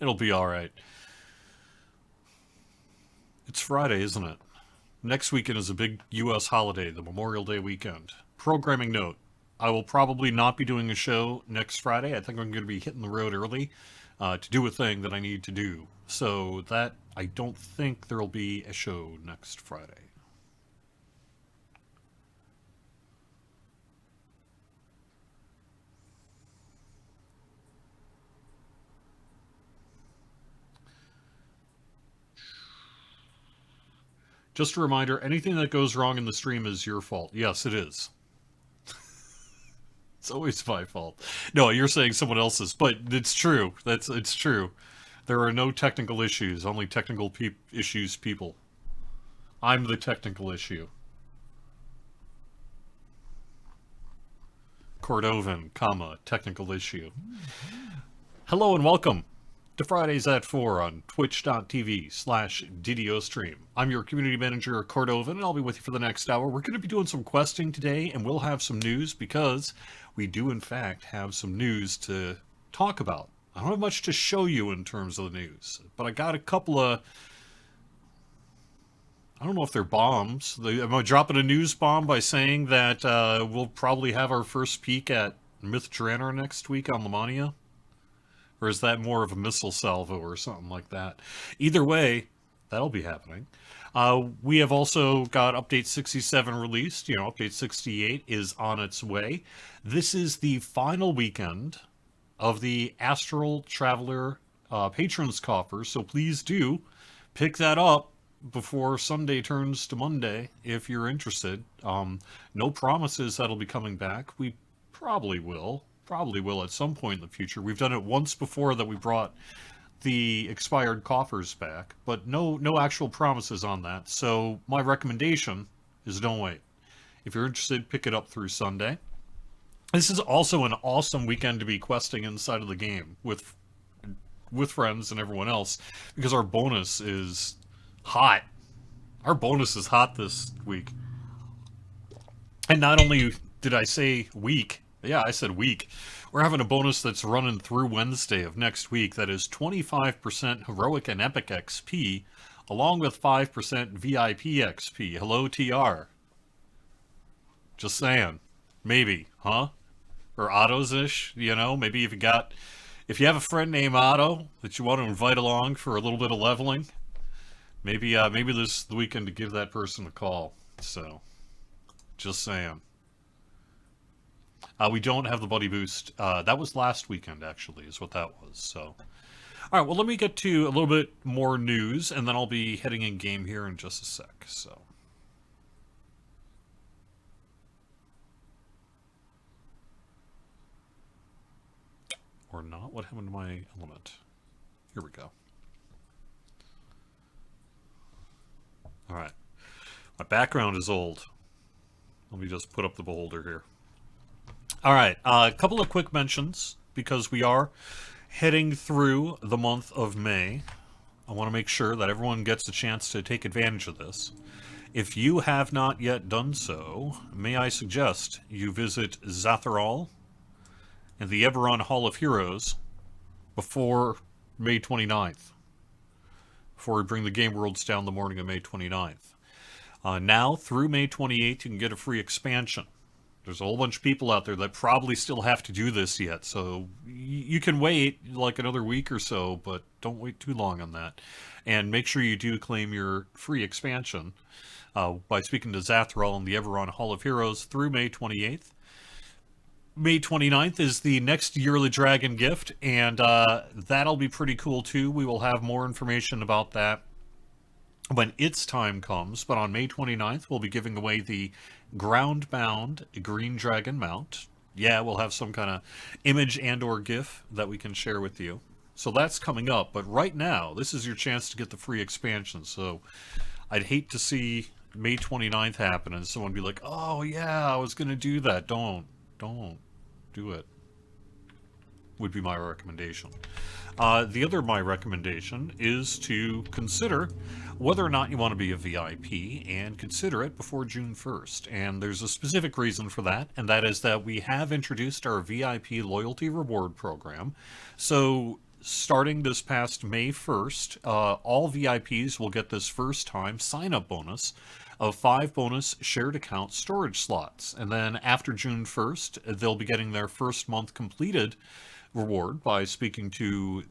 It'll be all right. It's Friday, isn't it? Next weekend is a big U.S. holiday, the Memorial Day weekend. Programming note: I will probably not be doing a show next Friday. I think I'm going to be hitting the road early to do a thing that I need to do. So that I don't think there'll be a show next Friday. Just a reminder: anything that goes wrong in the stream is your fault. Yes, it is. It's always my fault. No, you're saying someone else's, but it's true. It's true. There are no technical issues, only technical issues people. I'm the technical issue. Cordovan, comma, technical issue. Hello and welcome to Fridays at 4 on twitch.tv/DDO stream. I'm your community manager, Cordovan, and I'll be with you for the next hour. We're going to be doing some questing today, and we'll have some news because we do, in fact, have some news to talk about. I don't have much to show you in terms of the news, but I got a couple of. I don't know if they're bombs. Am I dropping a news bomb by saying that we'll probably have our first peek at Myth Draenor next week on Lonia? Or is that more of a missile salvo or something like that? Either way, that'll be happening. We have also got Update 67 released. Update 68 is on its way. This is the final weekend of the Astral Traveler Patrons Coffer, so please do pick that up before Sunday turns to Monday if you're interested. No promises that'll be coming back. We probably will. Probably will at some point in the future. We've done it once before that we brought the expired coffers back, but no actual promises on that. So my recommendation is don't wait. If you're interested, pick it up through Sunday. This is also an awesome weekend to be questing inside of the game with friends and everyone else because our bonus is hot. Our bonus is hot this week. And not only did I say week, yeah, I said week. We're having a bonus that's running through Wednesday of next week that is 25% heroic and epic XP, along with 5% VIP XP. Hello, TR. Just saying. Maybe, huh? Or Otto's ish, maybe if you have a friend named Otto that you want to invite along for a little bit of leveling, maybe this is the weekend to give that person a call. So, just saying. We don't have the buddy boost. That was last weekend, actually, is what that was. So, all right. Well, let me get to a little bit more news, and then I'll be heading in game here in just a sec. So, or not. What happened to my element? Here we go. All right. My background is old. Let me just put up the beholder here. All right, a couple of quick mentions because we are heading through the month of May. I want to make sure that everyone gets a chance to take advantage of this. If you have not yet done so, may I suggest you visit Zatharal and the Eberron Hall of Heroes before May 29th, before we bring the Game Worlds down the morning of May 29th. Now, through May 28th, you can get a free expansion. There's a whole bunch of people out there that probably still have to do this yet, so you can wait like another week or so, but don't wait too long on that. And make sure you do claim your free expansion by speaking to Zathral and the Eberron Hall of Heroes through May 28th. May 29th is the next yearly Dragon gift, and that'll be pretty cool too. We will have more information about that when its time comes, but on May 29th, we'll be giving away the ground-bound Green Dragon mount. Yeah, we'll have some kind of image and or GIF that we can share with you. So that's coming up, but right now, this is your chance to get the free expansion. So I'd hate to see May 29th happen and someone be like, oh yeah, I was going to do that. Don't do it. Would be my recommendation. The other my recommendation is to consider whether or not you want to be a VIP and consider it before June 1st. And there's a specific reason for that, and that is that we have introduced our VIP loyalty reward program. So starting this past May 1st, all VIPs will get this first time sign up bonus of 5 bonus shared account storage slots. And then after June 1st, they'll be getting their first month completed reward by speaking to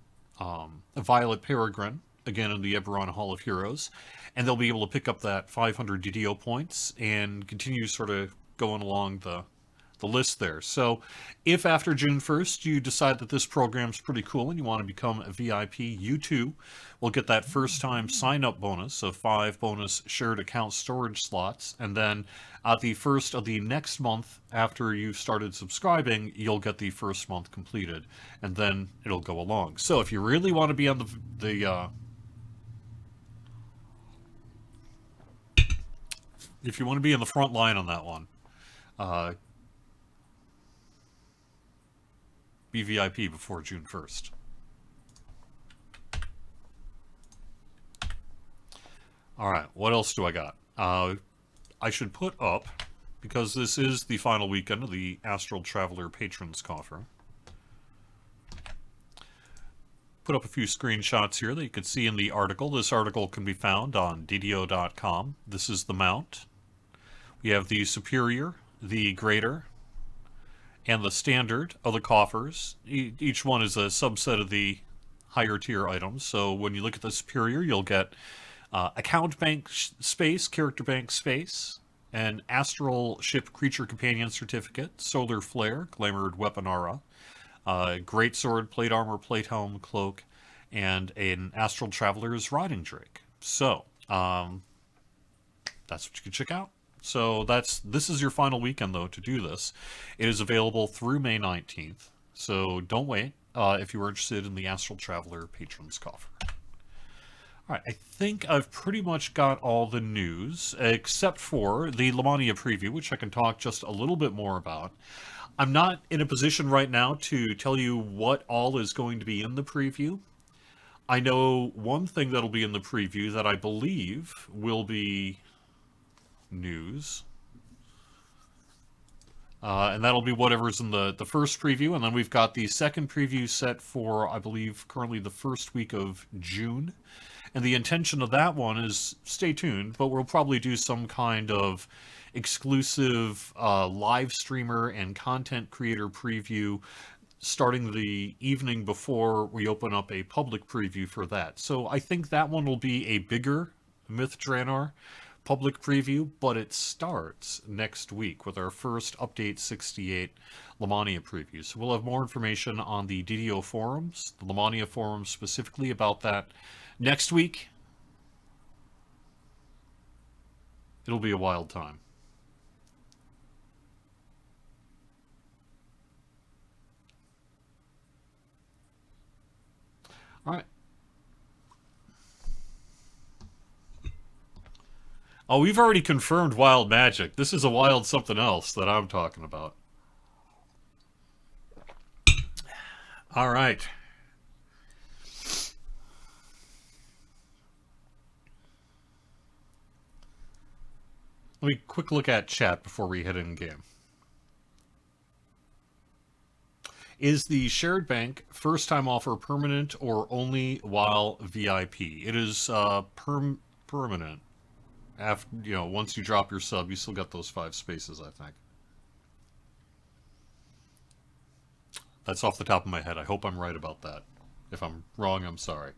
Violet Peregrine, again in the Eberron Hall of Heroes. And they'll be able to pick up that 500 DDO points and continue sort of going along the list there. So if after June 1st you decide that this program's pretty cool and you want to become a VIP, you too will get that first time sign up bonus of 5 bonus shared account storage slots. And then at the first of the next month after you've started subscribing, you'll get the first month completed, and then it'll go along. So if you really want to be on if you want to be in the front line on that one, be VIP before June 1st. Alright, what else do I got? I should put up, because this is the final weekend of the Astral Traveler Patrons Coffer, put up a few screenshots here that you can see in the article. This article can be found on DDO.com. This is the mount. We have the Superior, the Greater, and the Standard of the coffers. Each one is a subset of the higher tier items. So when you look at the Superior, you'll get account bank space, character bank space, an Astral Ship Creature Companion Certificate, Solar Flare, Glamored Weapon Aura, Greatsword, Plate Armor, Plate Helm, Cloak, and an Astral Traveler's Riding Drake. So, that's what you can check out. So this is your final weekend, though, to do this. It is available through May 19th, so don't wait if you are interested in the Astral Traveler Patrons Coffer. Alright, I think I've pretty much got all the news, except for the Lonia preview, which I can talk just a little bit more about. I'm not in a position right now to tell you what all is going to be in the preview. I know one thing that'll be in the preview that I believe will be news, and that'll be whatever's in the first preview, and then we've got the second preview set for, I believe, currently the first week of June, and the intention of that one is, stay tuned, but we'll probably do some kind of exclusive live streamer and content creator preview starting the evening before we open up a public preview for that. So I think that one will be a bigger Myth Draenor public preview, but it starts next week with our first Update 68 Lonia preview. So we'll have more information on the DDO forums, the Lonia forums specifically, about that next week. It'll be a wild time. All right. Oh, we've already confirmed wild magic. This is a wild something else that I'm talking about. All right. Let me quick look at chat before we head in game. Is the shared bank first time offer permanent or only while VIP? It is permanent. After, once you drop your sub, you still got those 5 spaces, I think. That's off the top of my head. I hope I'm right about that. If I'm wrong, I'm sorry.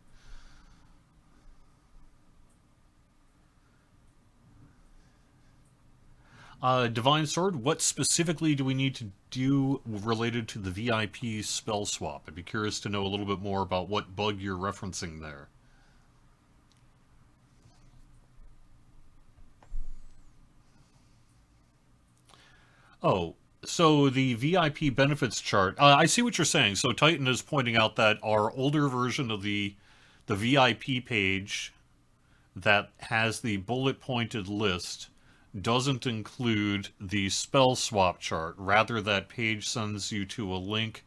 Divine Sword, what specifically do we need to do related to the VIP spell swap? I'd be curious to know a little bit more about what bug you're referencing there. Oh, so the VIP benefits chart, I see what you're saying. So Titan is pointing out that our older version of the VIP page that has the bullet pointed list doesn't include the spell swap chart. Rather, that page sends you to a link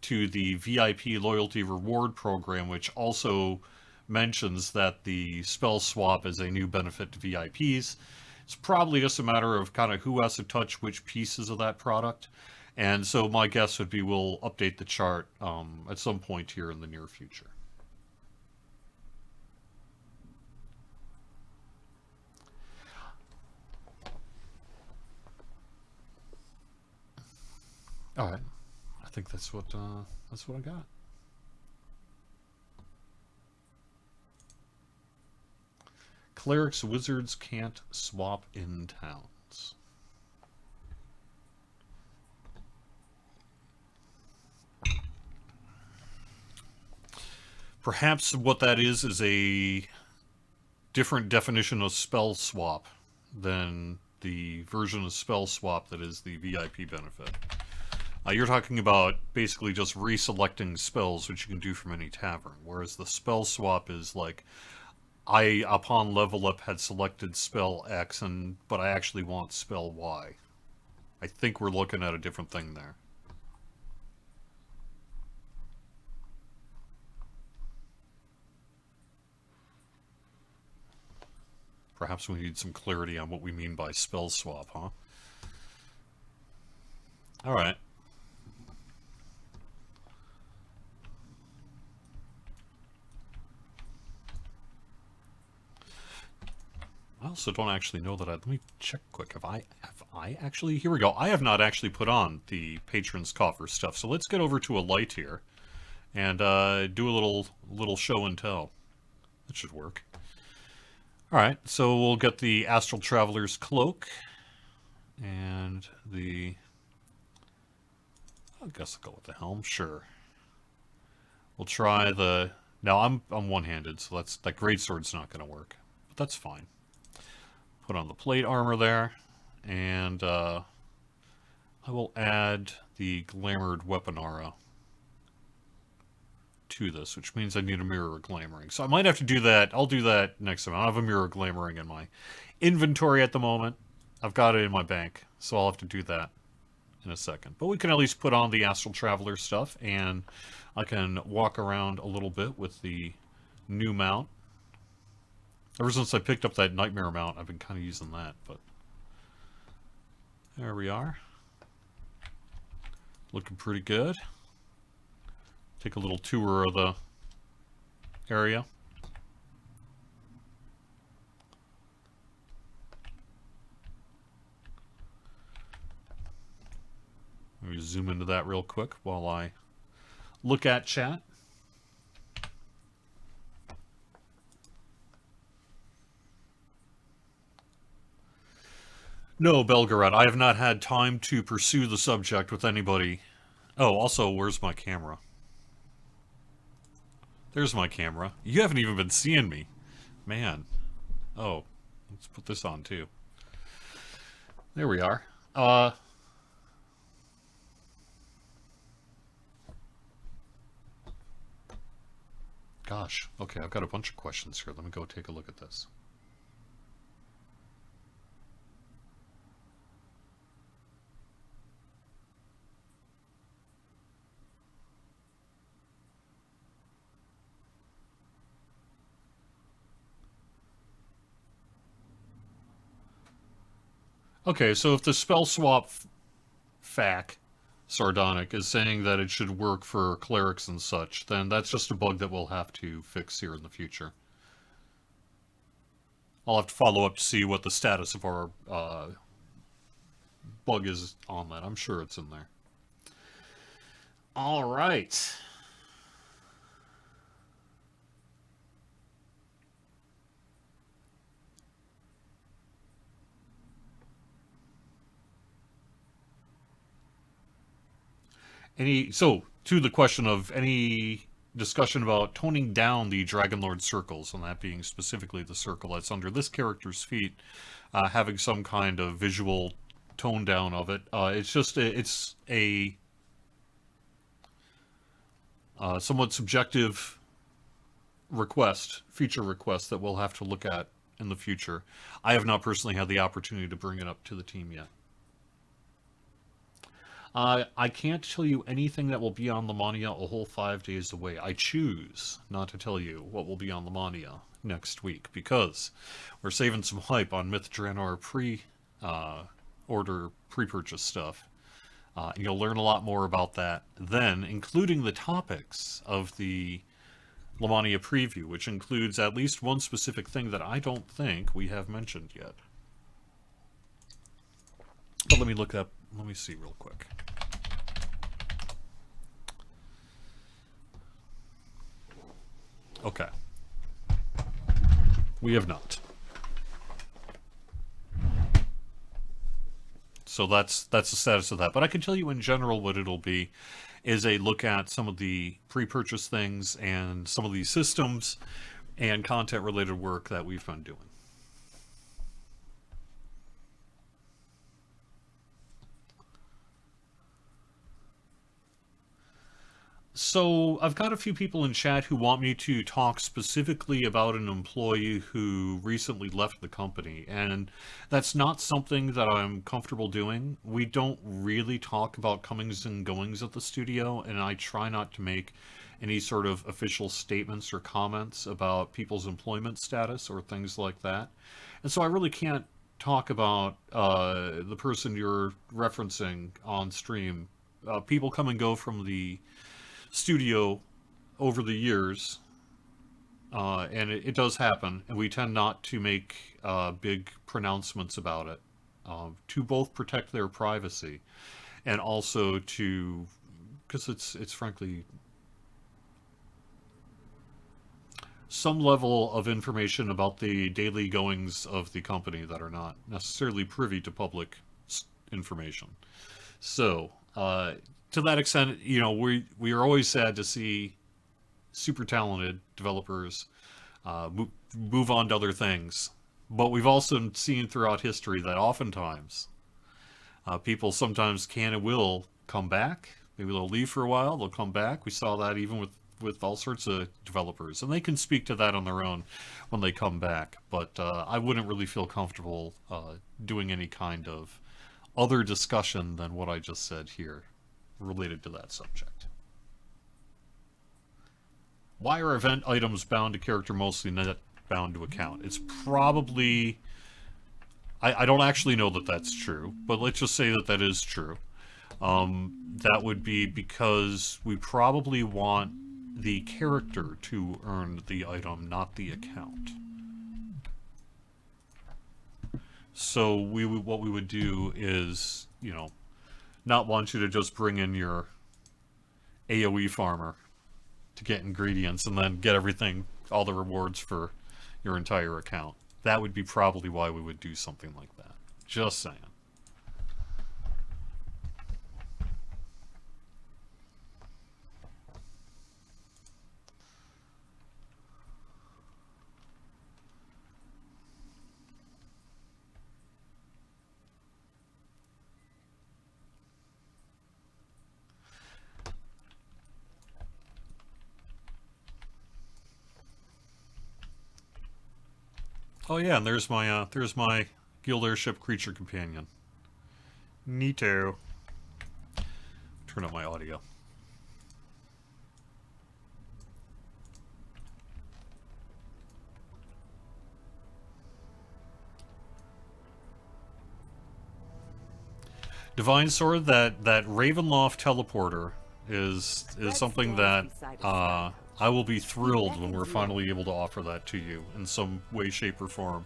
to the VIP loyalty reward program, which also mentions that the spell swap is a new benefit to VIPs. It's probably just a matter of kind of who has to touch which pieces of that product. And so my guess would be we'll update the chart at some point here in the near future. All right, I think that's what I got. Clerics, wizards can't swap in towns. Perhaps what that is a different definition of spell swap than the version of spell swap that is the VIP benefit. You're talking about basically just reselecting spells, which you can do from any tavern, whereas the spell swap is like, I, upon level up, had selected spell X, but I actually want spell Y. I think we're looking at a different thing there. Perhaps we need some clarity on what we mean by spell swap, huh? Alright. I also don't actually know that let me check quick. Have I actually, here we go. I have not actually put on the Patron's Coffer stuff, so let's get over to a light here and do a little show and tell. That should work. Alright, so we'll get the Astral Traveler's Cloak and the, I guess I'll go with the helm, sure. We'll try the, now I'm one-handed, so that greatsword's not going to work, but that's fine. Put on the plate armor there, and I will add the glamored weapon aura to this, which means I need a mirror of glamoring. So I might have to do that. I'll do that next time. I don't have a mirror of glamoring in my inventory at the moment. I've got it in my bank, so I'll have to do that in a second. But we can at least put on the Astral Traveler stuff, and I can walk around a little bit with the new mount. Ever since I picked up that Nightmare mount, I've been kind of using that, but there we are. Looking pretty good. Take a little tour of the area. Let me zoom into that real quick while I look at chat. No, Belgorod, I have not had time to pursue the subject with anybody. Oh, also, where's my camera? There's my camera. You haven't even been seeing me. Man. Oh, let's put this on, too. There we are. Gosh. Okay, I've got a bunch of questions here. Let me go take a look at this. Okay, so if the spell swap FAQ, Sardonic, is saying that it should work for clerics and such, then that's just a bug that we'll have to fix here in the future. I'll have to follow up to see what the status of our bug is on that. I'm sure it's in there. All right. So to the question of any discussion about toning down the Dragonlord circles, and that being specifically the circle that's under this character's feet, having some kind of visual tone down of it. It's a somewhat subjective feature request that we'll have to look at in the future. I have not personally had the opportunity to bring it up to the team yet. I can't tell you anything that will be on Lamania a whole 5 days away. I choose not to tell you what will be on Lamania next week because we're saving some hype on Myth Draenor pre-order, pre-purchase stuff And you'll learn a lot more about that then, including the topics of the Lonia preview, which includes at least one specific thing that I don't think we have mentioned yet. But let me see real quick. Okay. We have not. So that's the status of that. But I can tell you in general what it'll be is a look at some of the pre-purchase things and some of these systems and content-related work that we've been doing. So I've got a few people in chat who want me to talk specifically about an employee who recently left the company, and that's not something that I'm comfortable doing. We don't really talk about comings and goings at the studio, and I try not to make any sort of official statements or comments about people's employment status or things like that. And so I really can't talk about the person you're referencing on stream. People come and go from the studio over the years, and it does happen, and we tend not to make big pronouncements about it, to both protect their privacy and also to, because it's frankly some level of information about the daily goings of the company that are not necessarily privy to public information. So to that extent, you know, we are always sad to see super talented developers move on to other things. But we've also seen throughout history that oftentimes people sometimes can and will come back. Maybe they'll leave for a while, they'll come back. We saw that even with all sorts of developers. And they can speak to that on their own when they come back. But I wouldn't really feel comfortable doing any kind of other discussion than what I just said here related to that subject. Why are event items bound to character mostly, not bound to account? It's probably... I don't actually know that that's true, but let's just say that that is true. That would be because we probably want the character to earn the item, not the account. So what we would do is, you know, not want you to just bring in your AoE farmer to get ingredients and then get everything, all the rewards for your entire account. That would be probably why we would do something like that. Just saying. Oh yeah, and there's my guild airship creature companion. Neato. Turn up my audio. Divine Sword, that Ravenloft teleporter is something that I will be thrilled when we're finally able to offer that to you in some way, shape, or form.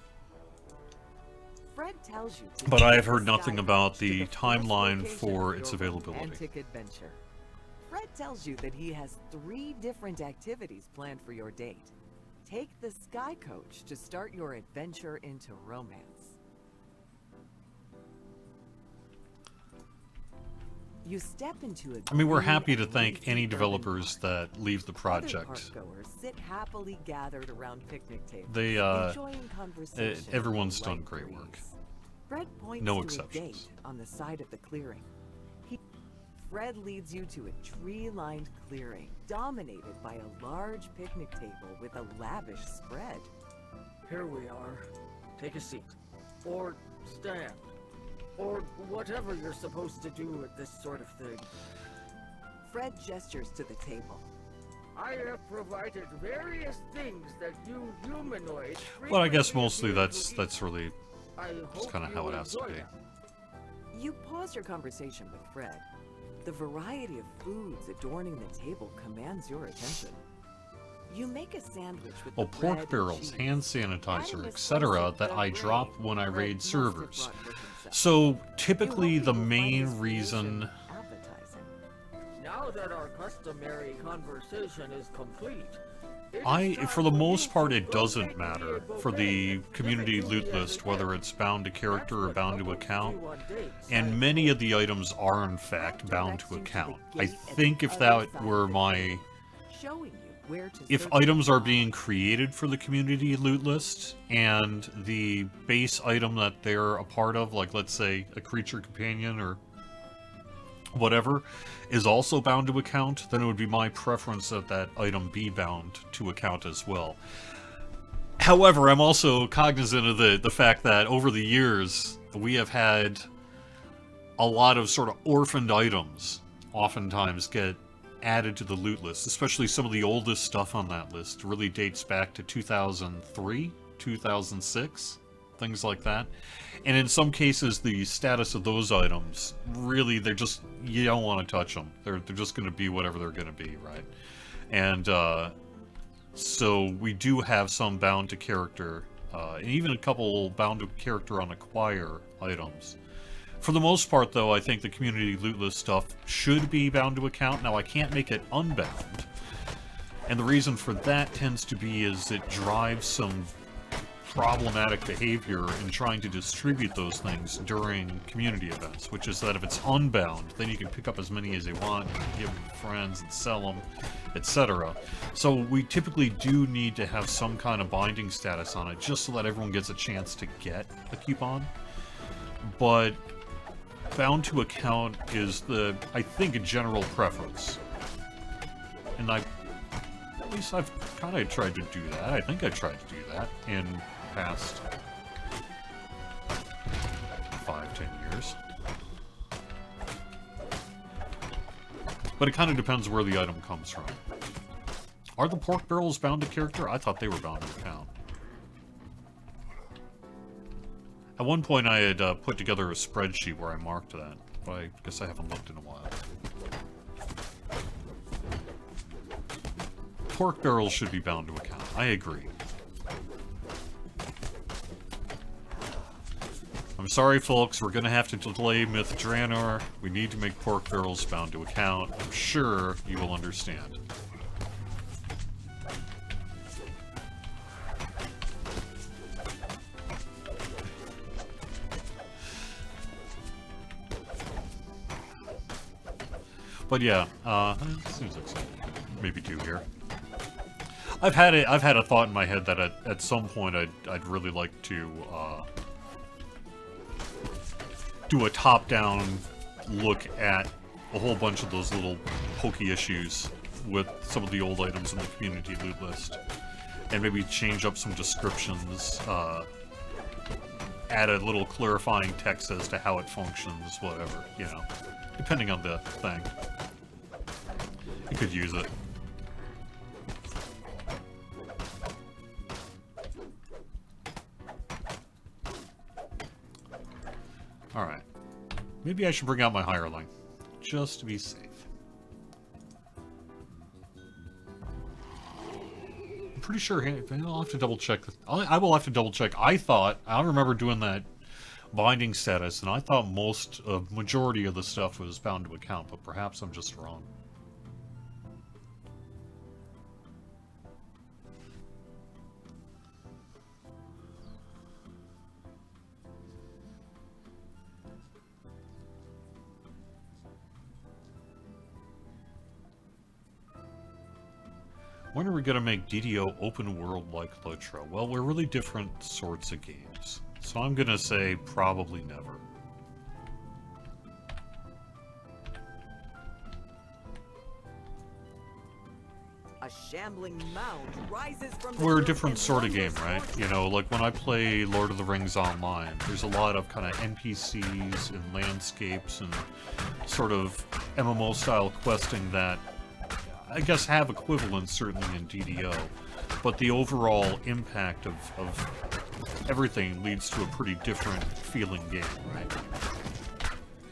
But I have heard nothing about the timeline for its availability. Fred tells you that he has 3 different activities planned for your date. Take the Sky Coach to start your adventure into romance. You step into a... I mean, we're happy to thank any developers that leave the project. Sit happily gathered around picnic tables, They, enjoying conversation. Everyone's done great work. Fred points No to exceptions. a gate on the side of the clearing. Fred leads you to a tree-lined clearing, dominated by a large picnic table with a lavish spread. Here we are. Take a seat. Or stand. Or whatever you're supposed to do with this sort of thing. Fred gestures to the table. I have provided various things that you humanoids... Well, I guess mostly that's really I just kind of how it has to be. You pause your conversation with Fred the variety of foods adorning the table commands your attention. You make a sandwich with Well, the bread pork and barrels, cheese. hand Adding sanitizer, a etc. slice of that I the drop brain, when I Fred raid must have servers. brought with himself. So, You typically hope the he will find main this reason... creation appetizing. Now that our customary conversation is complete, it is time for the for most you part, to it go doesn't take me matter a for buffet. the Give community it to loot me as list, a whether gift. it's bound to That's character or what bound to couples account. do on dates, And I many of think. the items are, in fact, Fred bound directs to you the account. I gate at think the if other that side were of the my... table, showing you where to If search items for are the being knowledge. created for the community loot list, and the base item that they're a part of, like let's say a creature companion or whatever, is also bound to account, then it would be my preference that that item be bound to account as well. However, I'm also cognizant of the fact that over the years, we have had a lot of sort of orphaned items oftentimes get added to the loot list, especially some of the oldest stuff on that list really dates back to 2003, 2006, things like that. And in some cases, the status of those items, really, they're just, you don't want to touch them. They're just going to be whatever they're going to be, right? And so we do have some bound to character, and even a couple bound to character on acquire items. For the most part, though, I think the community loot list stuff should be bound to account. Now, I can't make it unbound. And the reason for that tends to be is it drives some problematic behavior in trying to distribute those things during community events, which is that if it's unbound, then you can pick up as many as you want, you can give them to friends and sell them, etc. So we typically do need to have some kind of binding status on it, just so that everyone gets a chance to get a coupon. But bound to account is I think, a general preference. And at least I've kind of tried to do that. I think I tried to do that in past 5-10 years. But it kind of depends where the item comes from. Are the pork barrels bound to character? I thought they were bound to account. At one point I had put together a spreadsheet where I marked that, but I guess I haven't looked in a while. Pork barrels should be bound to account. I agree. I'm sorry, folks. We're going to have to delay Myth Draenor. We need to make pork barrels bound to account. I'm sure you will understand. But yeah, seems like something we could maybe do here. I've had a thought in my head that at some point I'd really like to do a top-down look at a whole bunch of those little pokey issues with some of the old items in the community loot list, and maybe change up some descriptions, add a little clarifying text as to how it functions, whatever, you know, depending on the thing. You could use it. Alright. Maybe I should bring out my hireling, just to be safe. I'm pretty sure, I'll have to double check. I will have to double check. I remember doing that binding status, and I thought majority of the stuff was bound to account, but perhaps I'm just wrong. When are we going to make DDO open world like Lotro? Well, we're really different sorts of games. So I'm going to say probably never. A shambling mound rises from the We're a dirt different and sort of wonders game, right? fortune. You know, like when I play Lord of the Rings Online, there's a lot of kind of NPCs and landscapes and sort of MMO-style questing that I guess have equivalents certainly in DDO, but the overall impact of everything leads to a pretty different feeling game, right?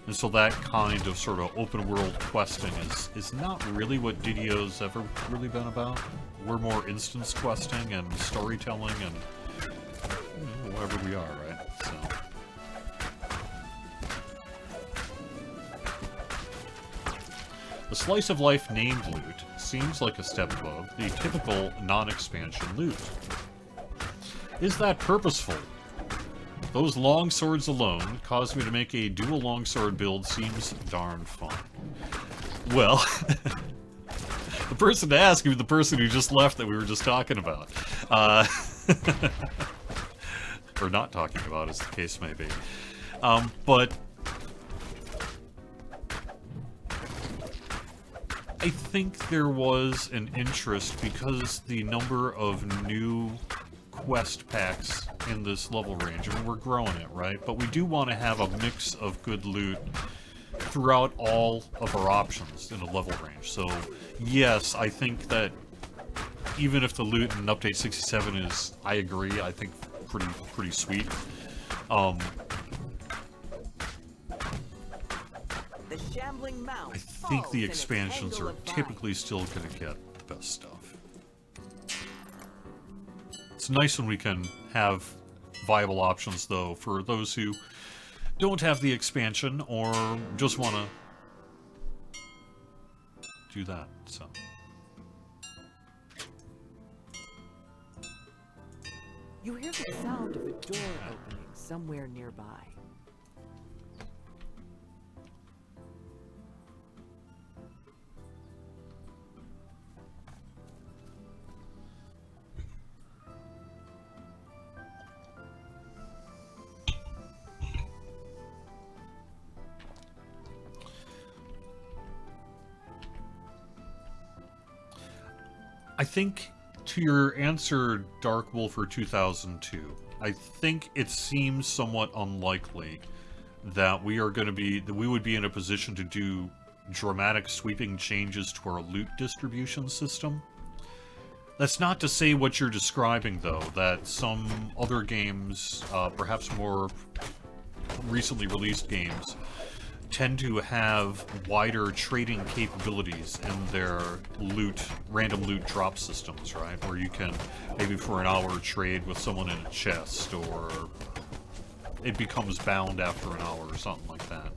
And so that kind of sort of open world questing is not really what DDO's ever really been about. We're more instance questing and storytelling and whoever we are, right? So. The slice of life named loot seems like a step above the typical non-expansion loot. Is that purposeful? Those long swords alone caused me to make a dual longsword build seems darn fun. Well, the person to ask is the person who just left that we were just talking about. Or not talking about, as the case may be. But I think there was an interest because the number of new quest packs in this level range. I mean, we're growing it, right? But we do want to have a mix of good loot throughout all of our options in a level range. So, yes, I think that even if the loot in Update 67 is, I agree, I think pretty sweet. The shambling mount I think falls the in a expansions tangle are of typically still going to get the best stuff. It's nice when we can have viable options, though, for those who don't have the expansion or just want to do that, so. You hear the sound of a door opening somewhere nearby. I think, to your answer, Dark Wolfer 2002, I think it seems somewhat unlikely that we would be in a position to do dramatic sweeping changes to our loot distribution system. That's not to say what you're describing, though, that some other games, perhaps more recently released games, tend to have wider trading capabilities in their random loot drop systems, right? Where you can, maybe for an hour, trade with someone in a chest, or it becomes bound after an hour, or something like that.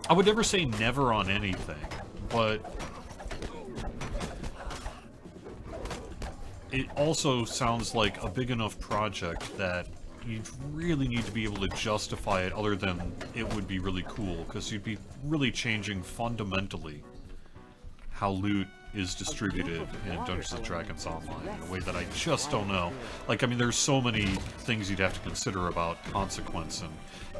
I would never say never on anything, but it also sounds like a big enough project that you'd really need to be able to justify it other than it would be really cool, because you'd be really changing fundamentally how loot is distributed in Dungeons & Dragons Online in a way that I just don't know. Like, I mean, there's so many things you'd have to consider about consequence and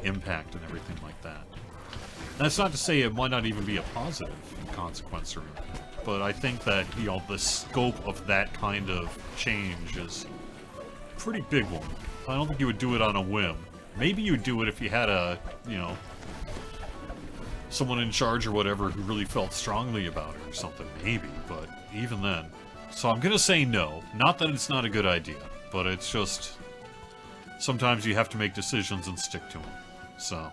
impact and everything like that. And that's not to say it might not even be a positive consequence or anything, but I think that, you know, the scope of that kind of change is a pretty big one. I don't think you would do it on a whim. Maybe you would do it if you had a, you know, someone in charge or whatever who really felt strongly about it or something, maybe, but even then. So I'm gonna say no. Not that it's not a good idea, but it's just sometimes you have to make decisions and stick to them. So.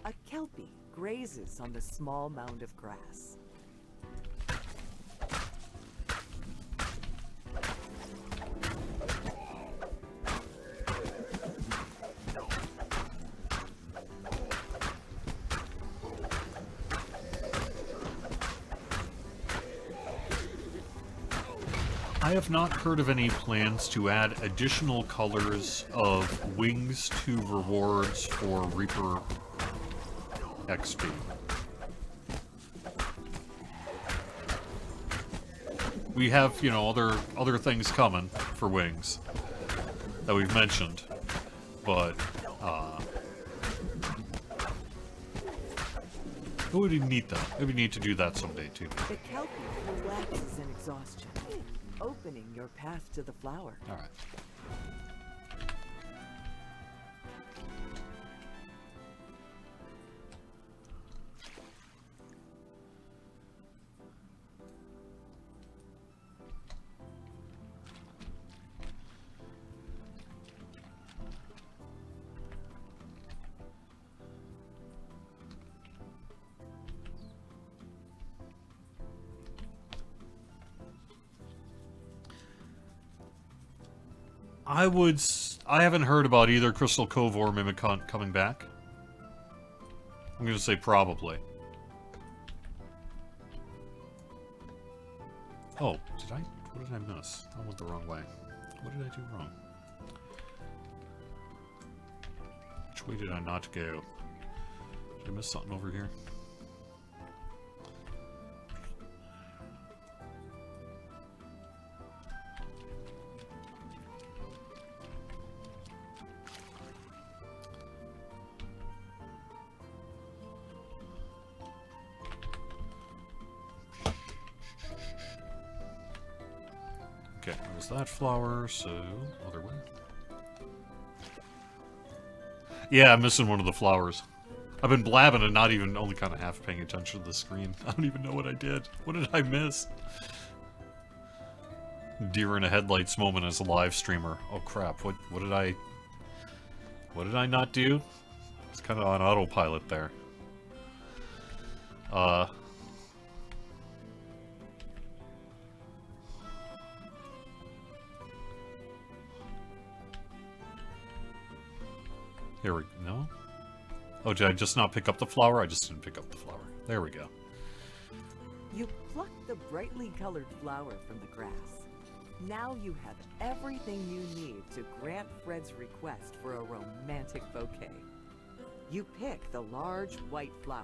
A kelpie grazes on the small mound of grass. I have not heard of any plans to add additional colors of wings to rewards for Reaper XP. We have, you know, other things coming for wings that we've mentioned, but it would be neat though. It would be neat to do that someday too. The kelpie relaxes in exhaustion, opening your path to the flower. All right. I haven't heard about either Crystal Cove or Mimic Hunt coming back. I'm gonna say probably. Oh, what did I miss? I went the wrong way. What did I do wrong? Which way did I not go? Did I miss something over here? Okay, there's that flower, so other way. Yeah, I'm missing one of the flowers. I've been blabbing and not even, only kind of half paying attention to the screen. I don't even know what I did. What did I miss? Deer in a headlights moment as a live streamer. Oh crap, what did I not do? It's kind of on autopilot there. Here we go. No? Oh, did I just not pick up the flower? I just didn't pick up the flower. There we go. You pluck the brightly colored flower from the grass. Now you have everything you need to grant Fred's request for a romantic bouquet. You pick the large white flower.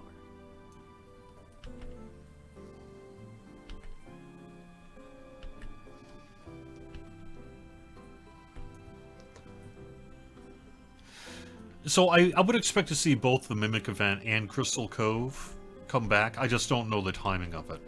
So I would expect to see both the Mimic event and Crystal Cove come back. I just don't know the timing of it.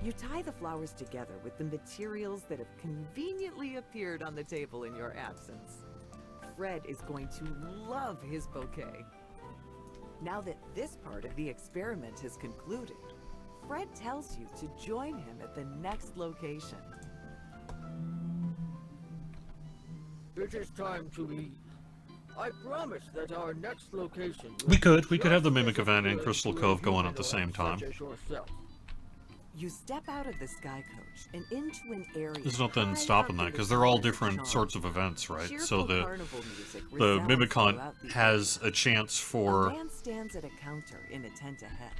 You tie the flowers together with the materials that have conveniently appeared on the table in your absence. Fred is going to love his bouquet. Now that this part of the experiment has concluded, Fred tells you to join him at the next location. It is time to eat. I promise that our next location... We could have the Mimic event and Crystal Cove going at the same time. You step out of the sky coach and into an area... There's nothing stopping that, because they're all different sorts of events, right? So the Mimic Hunt has a chance for... A man stands at a counter in a tent ahead.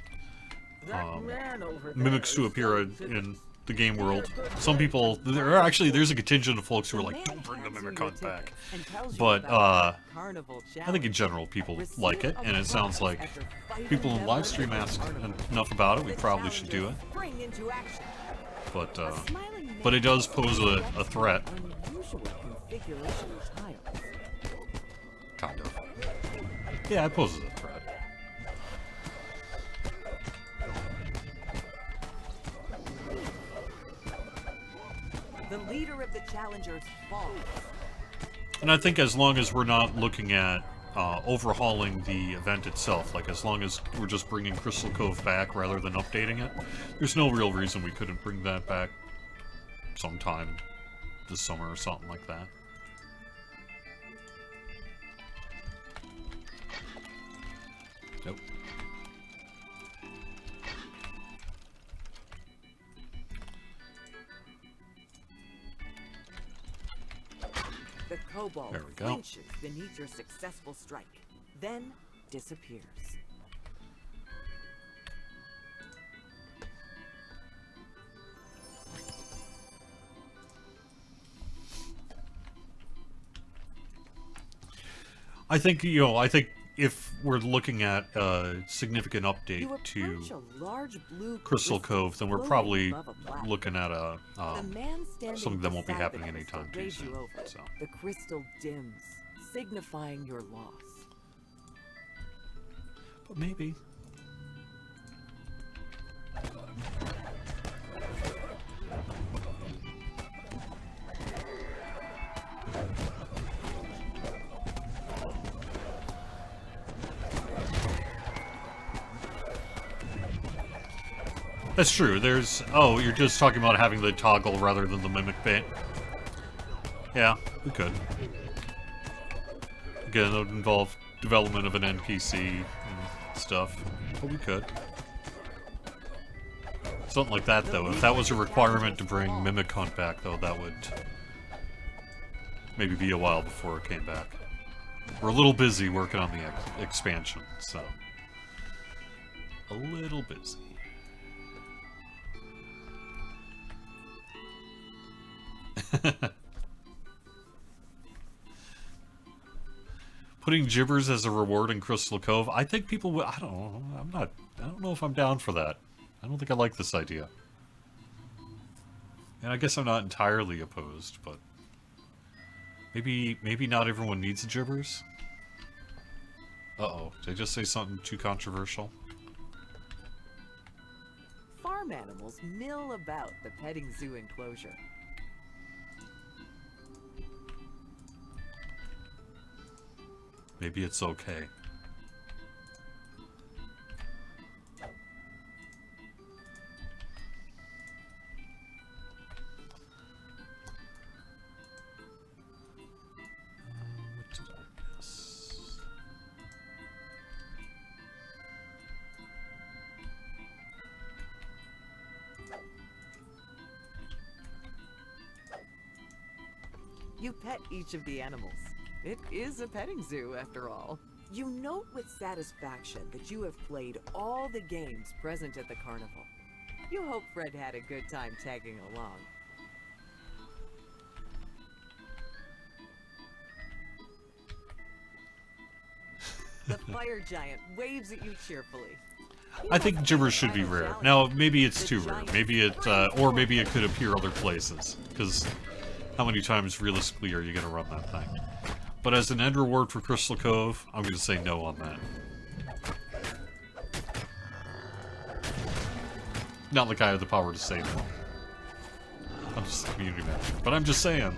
Mimics to appear in the game world. Some people, there's a contingent of folks who are like, don't bring the Mimic Hunt back. But, I think in general people like it, and it sounds like people in live stream ask enough about it, we probably should do it. But it does pose a threat. Kind of. Yeah, it poses a threat. The leader of the challengers falls. And I think as long as we're not looking at overhauling the event itself, like as long as we're just bringing Crystal Cove back rather than updating it, there's no real reason we couldn't bring that back sometime this summer or something like that. Nope. The kobold There we go. flinches beneath your successful strike, then disappears. I think if we're looking at a significant update to Crystal Cove, then we're probably looking at a something that won't be happening anytime too soon. So. The crystal dims, signifying your loss. But maybe. That's true. There's... Oh, you're just talking about having the toggle rather than the mimic bait. Yeah, we could. Again, that would involve development of an NPC and stuff, but we could. Something like that, though. If that was a requirement to bring Mimic Hunt back, though, that would maybe be a while before it came back. We're a little busy working on the expansion, so... A little busy. Putting gibbers as a reward in Crystal Cove, I think people would... I don't know. I don't know if I'm down for that. I don't think I like this idea. And I guess I'm not entirely opposed, but... Maybe not everyone needs gibbers? Uh-oh. Did I just say something too controversial? Farm animals mill about the petting zoo enclosure. Maybe it's okay. What did I miss? You pet each of the animals. It is a petting zoo, after all. You note with satisfaction that you have played all the games present at the carnival. You hope Fred had a good time tagging along. The fire giant waves at you cheerfully. I think gibbers should be rare. Now, maybe it's too rare. Maybe it, or maybe it could appear other places. Because how many times realistically are you going to run that thing? But as an end reward for Crystal Cove, I'm going to say no on that. Not like I have the power to say no. I'm just a community manager. But I'm just saying.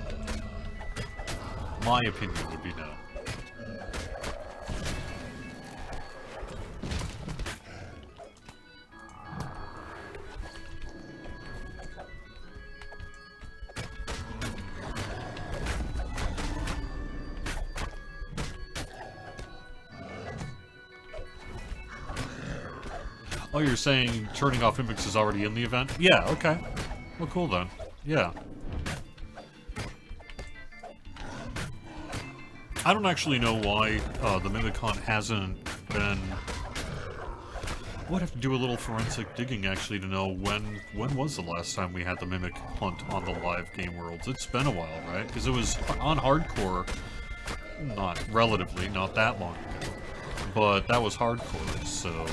My opinion would be no. Oh, you're saying turning off mimics is already in the event? Yeah, okay. Well, cool then. Yeah. I don't actually know why the Mimic Hunt hasn't been... We'd have to do a little forensic digging, actually, to know when was the last time we had the Mimic Hunt on the live game worlds. It's been a while, right? Because it was on hardcore, not that long ago. But that was hardcore, so...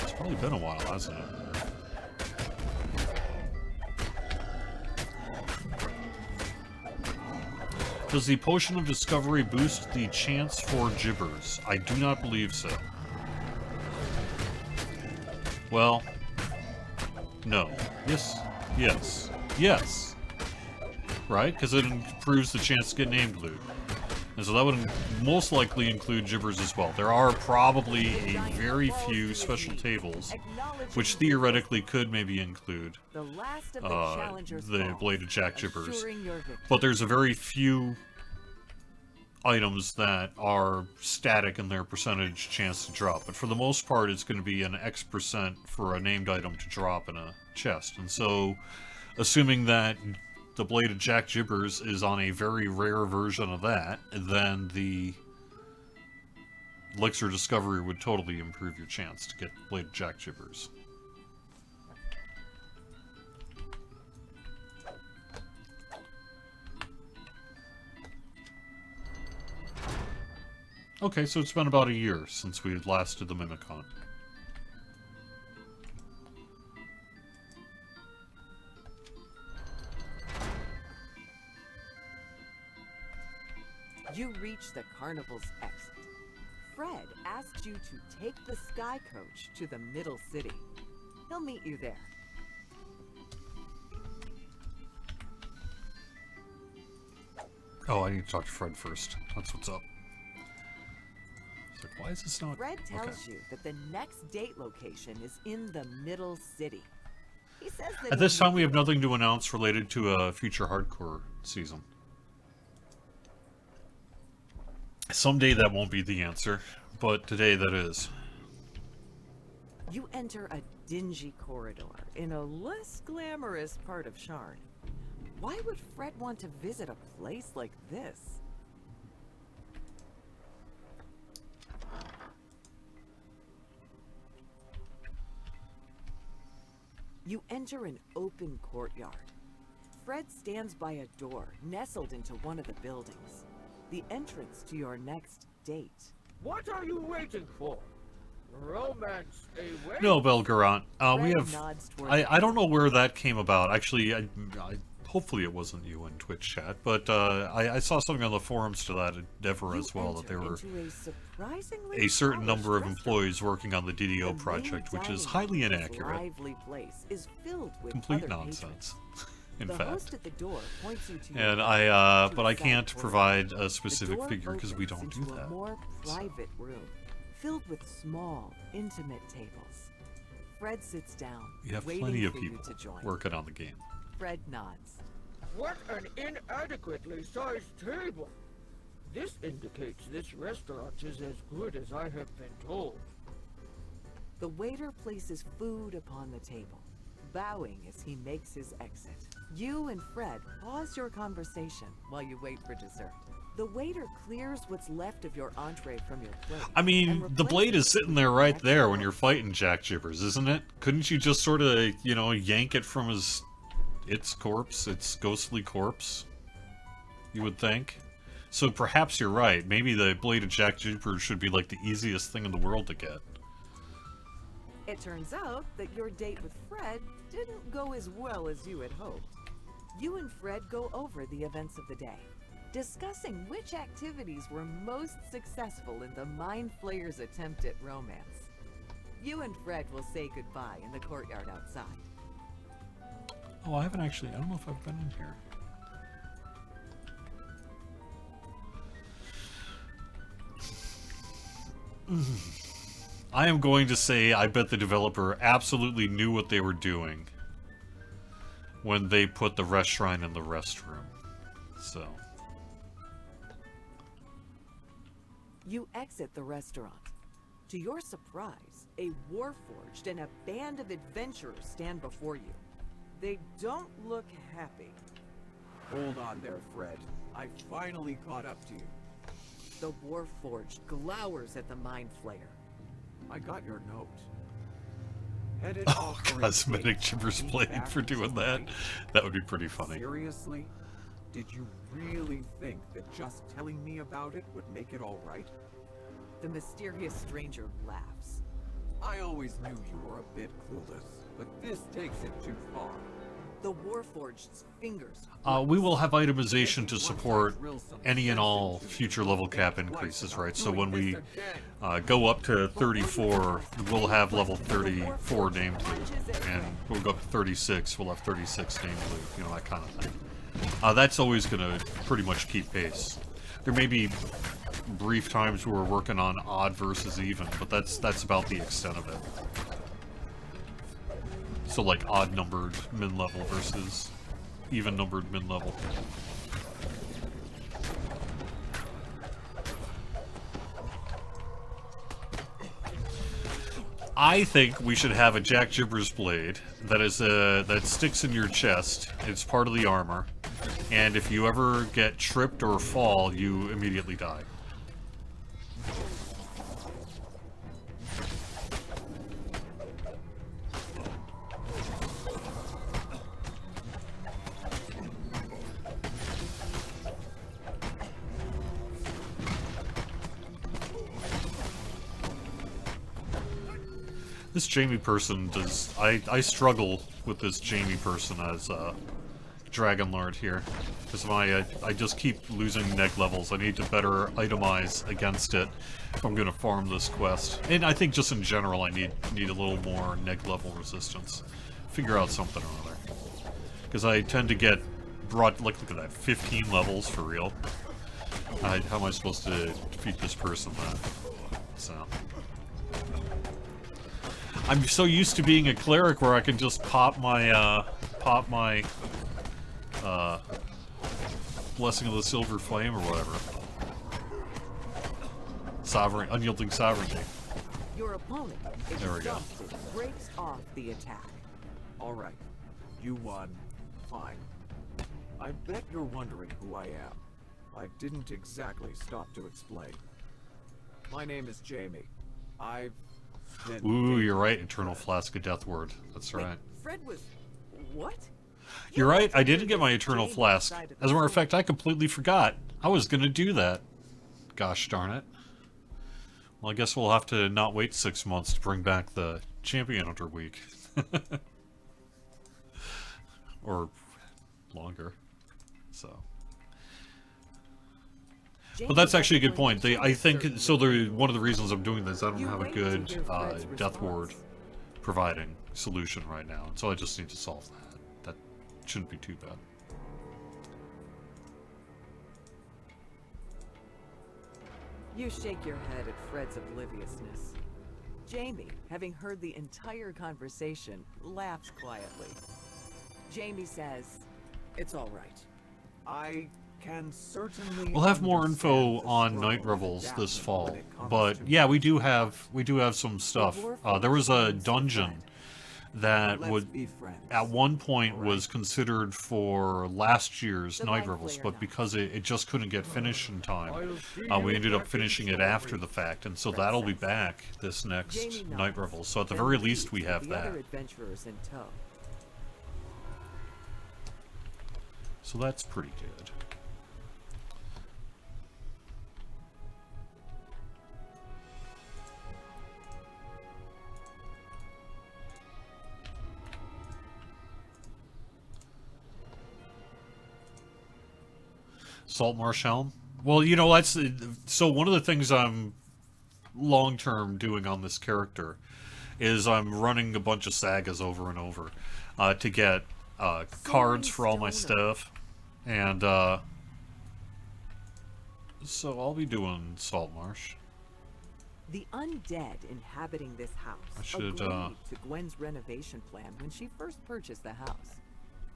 It's probably been a while, hasn't it? Does the Potion of Discovery boost the chance for gibbers? I do not believe so. Well, no. Yes. Yes. Yes. Right? Because it improves the chance to get named loot. And so that would most likely include gibbers as well. There are probably a very few special tables, which theoretically could maybe include the Bladed Jack gibbers. But there's a very few items that are static in their percentage chance to drop. But for the most part, it's going to be an X% for a named item to drop in a chest. And so, assuming that the Bladed Jack gibbers is on a very rare version of that, then the Elixir Discovery would totally improve your chance to get Bladed Jack gibbers. Okay, so it's been about a year since we last did the Mimic Hunt. You reach the carnival's exit. Fred asks you to take the Sky Coach to the middle city. He'll meet you there. Oh, I need to talk to Fred first. That's what's up. It's like, why is this not... Fred tells you that the next date location is in the middle city. He says that at this time, we have nothing to announce related to a future hardcore season. Someday that won't be the answer, but today that is. You enter a dingy corridor in a less glamorous part of Shard. Why would Fred want to visit a place like this? You enter an open courtyard. Fred stands by a door nestled into one of the buildings. The entrance to your next date. What are you waiting for? Romance away? No, Belgarant. We Fred have. nods toward I don't know where that came about. Actually, hopefully it wasn't you in Twitch chat, but I saw something on the forums to that endeavor You as well, that there enter were into a surprisingly a certain polished number of restaurant. employees working on the The DDO main project, which is dining highly room of this inaccurate. lively place is filled with Complete other nonsense, patrons. in The fact. host at the door points you to your And right, to but a I side can't corner. provide a The specific door figure because we opens don't do into that. A more private room, filled with small, intimate tables. Fred sits down, We have waiting plenty of for you people to join. working on the game. Fred nods. What an inadequately sized table! This indicates this restaurant is as good as I have been told. The waiter places food upon the table, bowing as he makes his exit. You and Fred pause your conversation while you wait for dessert. The waiter clears what's left of your entree from your plate. I mean, and the blade replaces is it sitting with there your right next there when you're course. fighting Jack Jibbers, isn't it? Couldn't you just sort of, yank it from its corpse, its ghostly corpse? You would think. So perhaps you're right. Maybe the blade of Jack Jibbers should be like the easiest thing in the world to get. It turns out that your date with Fred didn't go as well as you had hoped. You and Fred go over the events of the day, discussing which activities were most successful in the Mind Flayer's attempt at romance. You and Fred will say goodbye in the courtyard outside. Oh, I don't know if I've been in here. I am going to say I bet the developer absolutely knew what they were doing when they put the rest shrine in the restroom. So, You exit the restaurant. To your surprise, a warforged and a band of adventurers stand before you. They don't look happy. Hold on there, Fred. I finally caught up to you. The warforged glowers at the Mind Flayer. I got your note. Headed off for a cosmetic date. Jibbers Be blade back for doing that. tonight. That would be pretty funny. Seriously? Did you really think that just telling me about it would make it all right? The mysterious stranger laughs. I always knew you were a bit clueless, but this takes it too far. The warforged's fingers. We will have itemization to support any and all future level cap increases, right? So when we go up to 34, we'll have level 34 named loot, and we'll go up to 36, we'll have 36 named loot, that kind of thing. That's always going to pretty much keep pace. There may be brief times where we're working on odd versus even, but that's about the extent of it. So like odd numbered mid-level versus even numbered mid-level. I think we should have a Jack Jibbers blade that sticks in your chest. It's part of the armor, and if you ever get tripped or fall, you immediately die. This Jamie person does... I struggle with this Jamie person as Dragon Lord here. Because I just keep losing neg levels. I need to better itemize against it if I'm going to farm this quest. And I think just in general I need a little more neg level resistance. Figure out something or other. Because I tend to get brought... Look at that, 15 levels for real. How am I supposed to defeat this person then? So... I'm so used to being a cleric where I can just pop my Blessing of the Silver Flame or whatever. Unyielding Sovereignty. Your opponent, There we go. exhausted, breaks off the attack. Alright. You won. Fine. I bet you're wondering who I am. I didn't exactly stop to explain. My name is Jamie. I've been... Ooh, you're right. Eternal Flask of Death Word. That's Wait, right. Fred was... what? You're right. I didn't get my Eternal Flask. As a matter of fact, I completely forgot. I was going to do that. Gosh darn it. Well, I guess we'll have to not wait 6 months to bring back the Champion Hunter Week. Or longer. So... But that's actually a good point. I think so. One of the reasons I'm doing this, I don't have a good Death Ward providing solution right now, so I just need to solve that. That shouldn't be too bad. You shake your head at Fred's obliviousness. Jamie, having heard the entire conversation, laughs quietly. Jamie says, It's all right. I can certainly... We'll have more info understand the on struggle Night of Revels adapting this when fall, it comes but to- yeah, we do have some stuff. There was a dungeon that Let's would be friends. at one point was considered for last year's The Night Mind Revels, Flayer but knows. because it just couldn't get finished in time, I'll see we you ended up back in finishing it Story. after the fact, and so that'll be back this next Jamie Night nods, Revels. So at the then very leaves least, we with have the that. other adventurers in tow. So that's pretty good. Salt Marsh Helm? Well, you know, that's... So one of the things I'm long-term doing on this character is I'm running a bunch of sagas over and over to get cards for all my stuff. And, so I'll be doing Salt Marsh. The undead inhabiting this house I should, agreed to Gwen's renovation plan when she first purchased the house.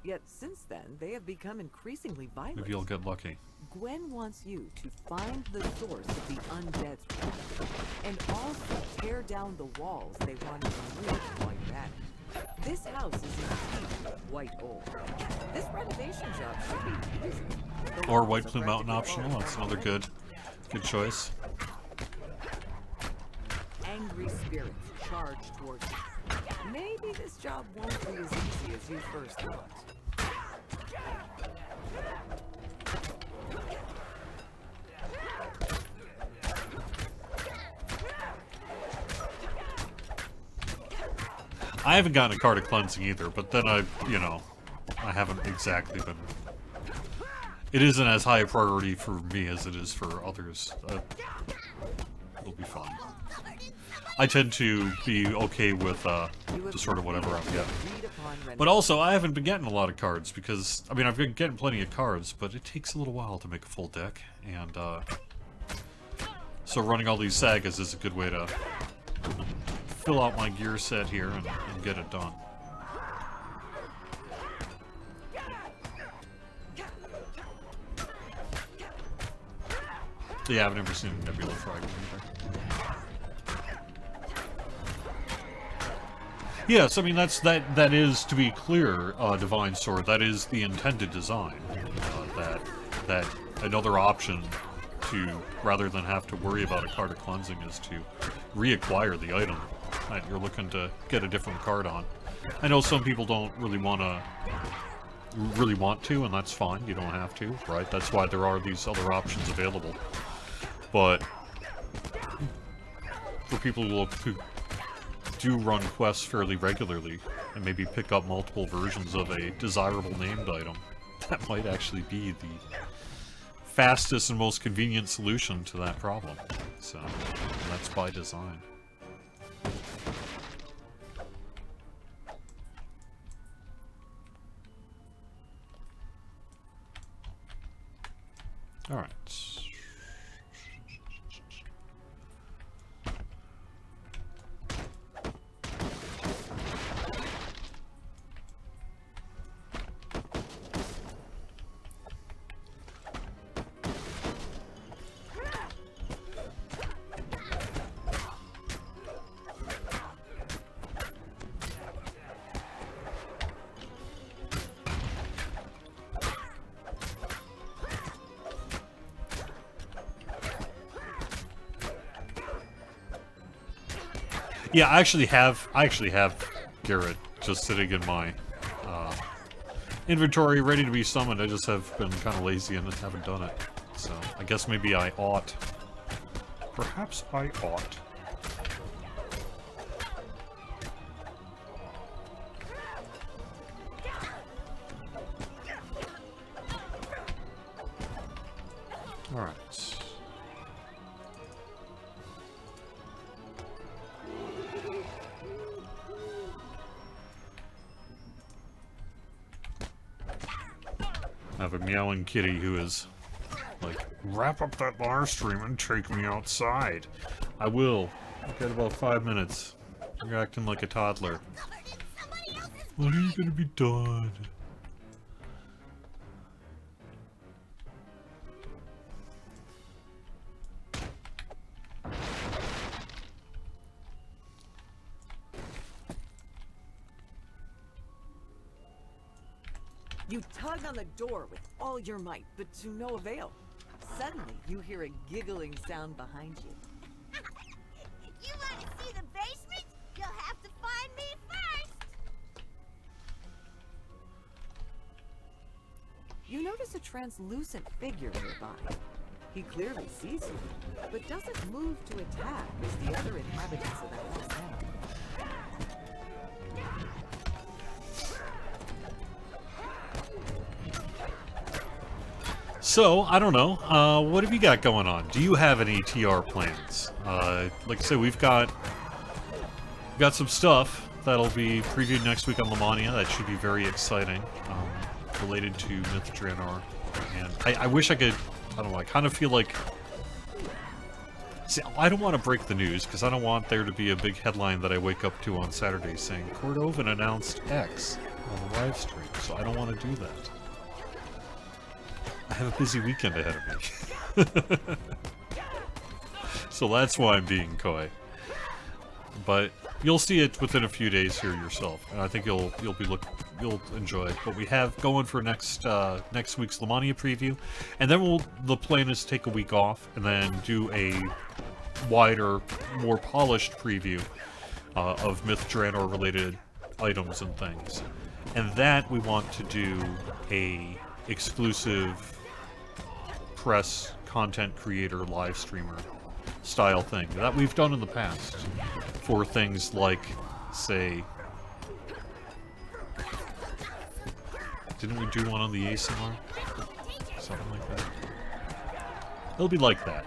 Yet since then, they have become increasingly violent. Maybe I'll get lucky. Gwen wants you to find the source of the undead's wrath, and also tear down the walls they want to remove while you're at it. This house is indeed quite old. This renovation job should be easy. The Or walls White are Plume Mountain practically optional. all That's another already. good choice. Angry spirits charge towards you. Maybe this job won't be as easy as you first thought. I haven't gotten a card of cleansing either, but then I haven't exactly been... It isn't as high a priority for me as it is for others. It'll be fun. I tend to be okay with just sort of whatever I'm getting. But also, I haven't been getting a lot of cards because, I mean, I've been getting plenty of cards, but it takes a little while to make a full deck, and so running all these sagas is a good way to fill out my gear set here and get it done. Yeah, I've never seen a Nebula Fragment either. Yes, I mean that is, to be clear, Divine Sword. That is the intended design. That another option to, rather than have to worry about a card of cleansing, is to reacquire the item that you're looking to get a different card on. I know some people don't really want to, and that's fine. You don't have to, right? That's why there are these other options available. But for people who do run quests fairly regularly and maybe pick up multiple versions of a desirable named item, that might actually be the fastest and most convenient solution to that problem. So that's by design. All right. Yeah, I actually have Garrett just sitting in my inventory ready to be summoned. I just have been kind of lazy and haven't done it. So, I guess maybe I ought. Perhaps I ought. Alright. I have a meowing kitty who is like, wrap up that live stream and take me outside. I will. I've got about 5 minutes. You're acting like a toddler. When are you gonna be done? You tug on the door with all your might, but to no avail. Suddenly, you hear a giggling sound behind you. You want to see the basement? You'll have to find me first! You notice a translucent figure nearby. He clearly sees you, but doesn't move to attack as the other inhabitants of the house have. So, I don't know. What have you got going on? Do you have any TR plans? Like I said, we've got some stuff that'll be previewed next week on Lonia. That should be very exciting, related to Myth Draenor. And I wish I could, I don't know, I kind of feel like... See, I don't want to break the news, because I don't want there to be a big headline that I wake up to on Saturday saying, Cordovan announced X on the live stream, so I don't want to do that. I have a busy weekend ahead of me. So that's why I'm being coy. But you'll see it within a few days here yourself, and I think you'll enjoy what we have going for next week's Lonia preview, and then the plan is to take a week off and then do a wider, more polished preview of Myth Draenor related items and things, and that we want to do a exclusive press content creator live streamer style thing that we've done in the past for things like, say, didn't we do one on the ASMR? Something like that. It'll be like that.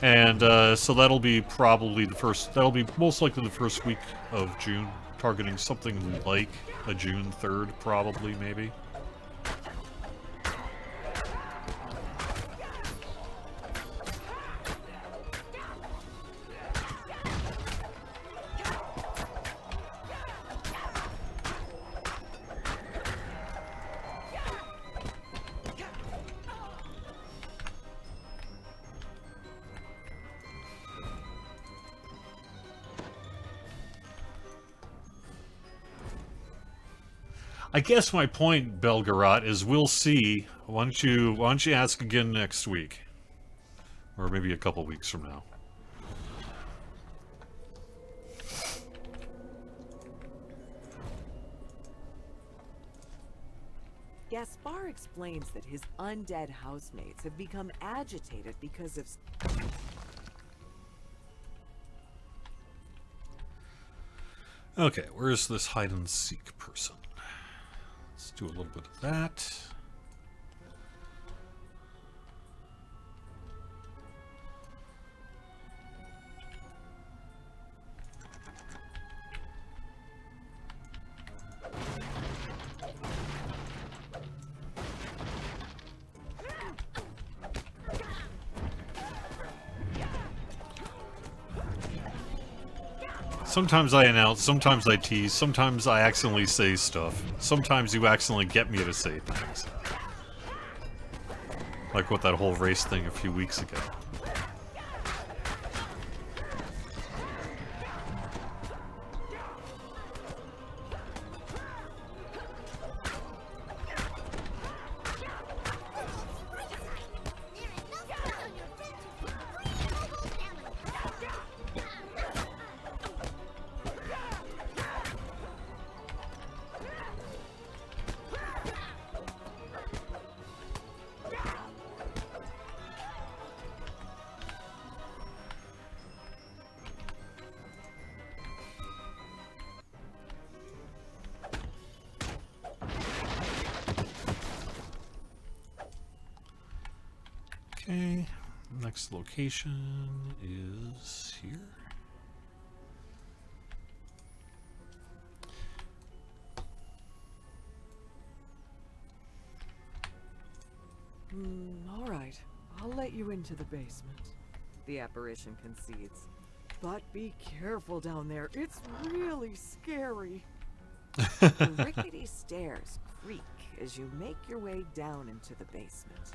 And so that'll be probably that'll be most likely the first week of June, targeting something like a June 3rd, probably, maybe. I guess my point, Belgorod, is we'll see. Why don't you ask again next week? Or maybe a couple weeks from now. Gaspar explains that his undead housemates have become agitated because of... Okay, where's this hide-and-seek person? Let's do a little bit of that. Sometimes I announce, sometimes I tease, sometimes I accidentally say stuff. Sometimes you accidentally get me to say things. Like with that whole race thing a few weeks ago. next location is here. All right. I'll let you into the basement. The apparition concedes. But be careful down there. It's really scary. The rickety stairs creak as you make your way down into the basement.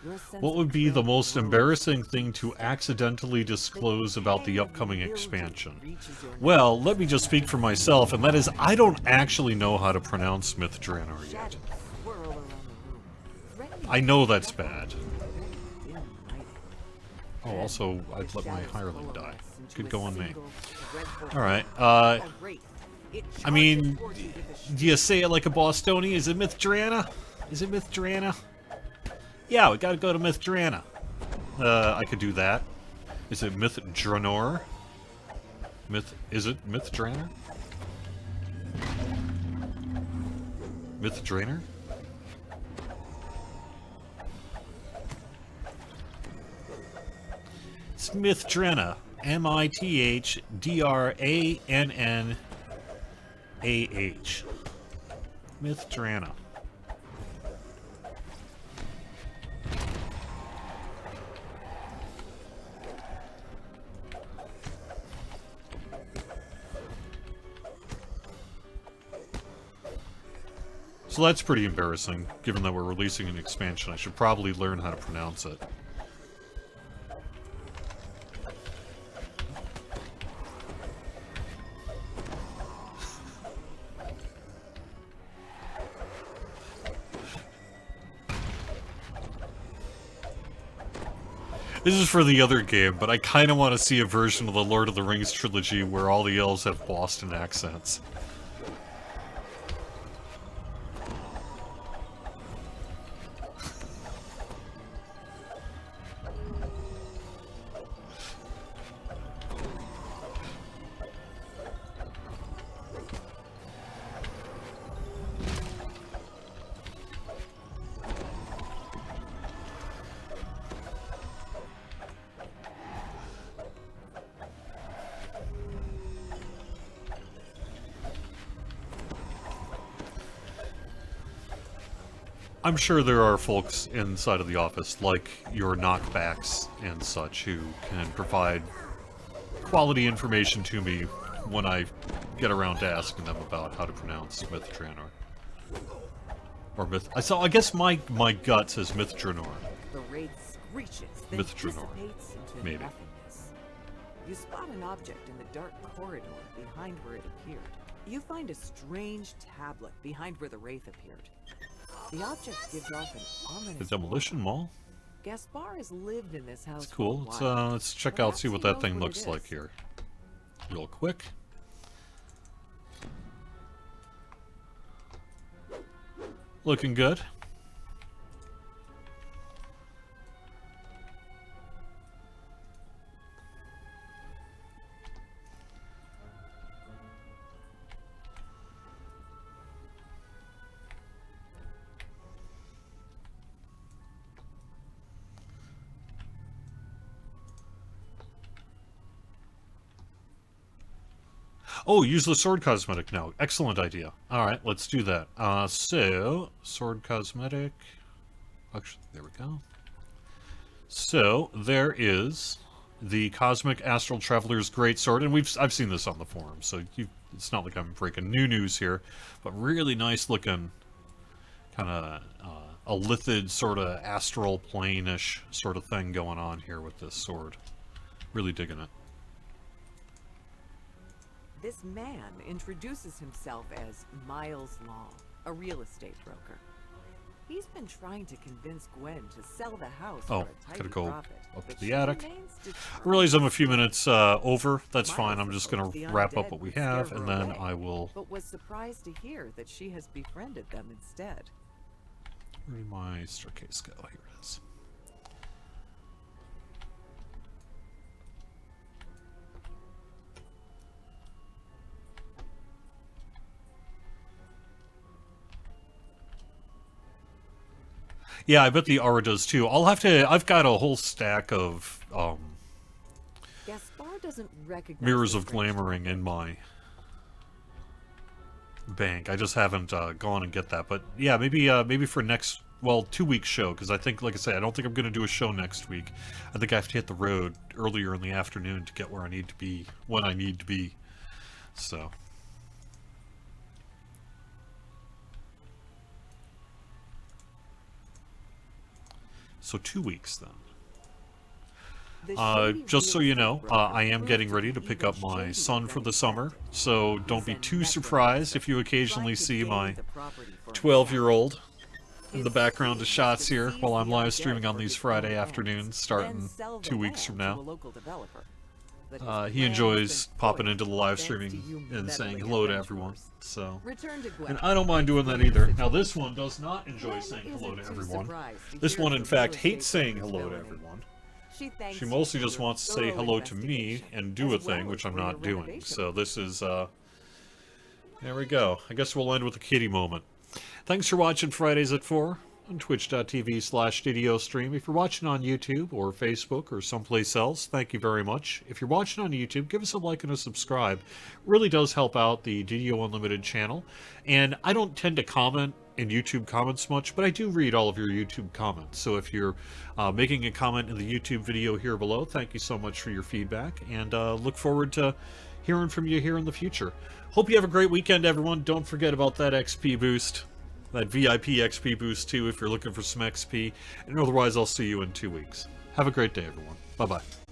Your sense What of would be the dread most grows. embarrassing thing to accidentally disclose about the upcoming expansion? Well, let me just speak for myself, and that is I don't actually know how to pronounce Smith Draenor yet. Shadows swirl around the room, threatening I know that's bad. dim lighting. Oh, also, The I'd let my shadows hireling die. coalesce into Could a go on me. single dreadful Alright, a wraith. It I mean, charges towards you with a do you say it like a Bostonian? Is it Myth Draenor? Is it Myth Draenor? Yeah, we gotta go to Myth Draenor. I could do that. Is it Myth Draenor? Is it Myth Draenor? Myth Draenor? It's Myth Draenor. Mithdranah. Myth Draenor. So that's pretty embarrassing, given that we're releasing an expansion. I should probably learn how to pronounce it. This is for the other game, but I kind of want to see a version of the Lord of the Rings trilogy where all the elves have Boston accents. I'm sure there are folks inside of the office, like your knockbacks and such, who can provide quality information to me when I get around to asking them about how to pronounce Myth Draenor. Or Myth... I guess my gut says Myth Draenor. The wraith screeches, then Myth Draenor. dissipates into Maybe. nothingness. You spot an object in the dark corridor behind where it appeared. You find a strange tablet behind where the wraith appeared. The object gives off an ominous The Demolition Mall? Gaspar has lived in this house It's cool. for a while. Let's check out, Perhaps see what he that knows thing what it looks like is. here. Real quick. Looking good. Oh, use the sword cosmetic now. Excellent idea. Alright, let's do that. So, sword cosmetic. Actually, there we go. So, there is the Cosmic Astral Traveler's Greatsword, and I've seen this on the forum, so it's not like I'm breaking new news here, but really nice looking, kind of a lithid sort of astral plane-ish sort of thing going on here with this sword. Really digging it. This man introduces himself as Miles Long, a real estate broker. He's been trying to convince Gwen to sell the house Oh, for a tidy gotta go profit, up but to the she attic. remains I determined realize I'm a to few sell. minutes over. That's fine. I'm Miles just hoped going to the wrap up undead what we would scare have, her and then away, I will... but was surprised to hear that she has befriended them instead. Where did my staircase go? Here it is. Yeah, I bet the aura does too. I've got a whole stack of Gaspar doesn't recognize mirrors the of strange glamoring in my bank. I just haven't gone and get that. But yeah, maybe for next, well, 2 week show, because I think, like I say, I don't think I'm going to do a show next week. I think I have to hit the road earlier in the afternoon to get where I need to be when I need to be. So. So 2 weeks then. Just so you know, I am getting ready to pick up my son for the summer, so don't be too surprised if you occasionally see my 12-year-old in the background of shots here while I'm live streaming on these Friday afternoons starting 2 weeks from now. He enjoys popping into the live streaming and saying hello to everyone, so... And I don't mind doing that either. Now this one does not enjoy saying hello to everyone. This one, in fact, hates saying hello to everyone. She mostly just wants to say hello to me and do a thing, which I'm not doing. So this is, there we go. I guess we'll end with a kitty moment. Thanks for watching Fridays at 4 on twitch.tv/DDOstream. If you're watching on YouTube or Facebook or someplace else, thank you very much. If you're watching on YouTube, give us a like and a subscribe. It really does help out the DDO Unlimited channel. And I don't tend to comment in YouTube comments much, but I do read all of your YouTube comments. So if you're making a comment in the YouTube video here below, thank you so much for your feedback, and look forward to hearing from you here in the future. Hope you have a great weekend, everyone. Don't forget about that XP boost, that VIP XP boost too, if you're looking for some XP. And otherwise, I'll see you in 2 weeks. Have a great day, everyone. Bye-bye.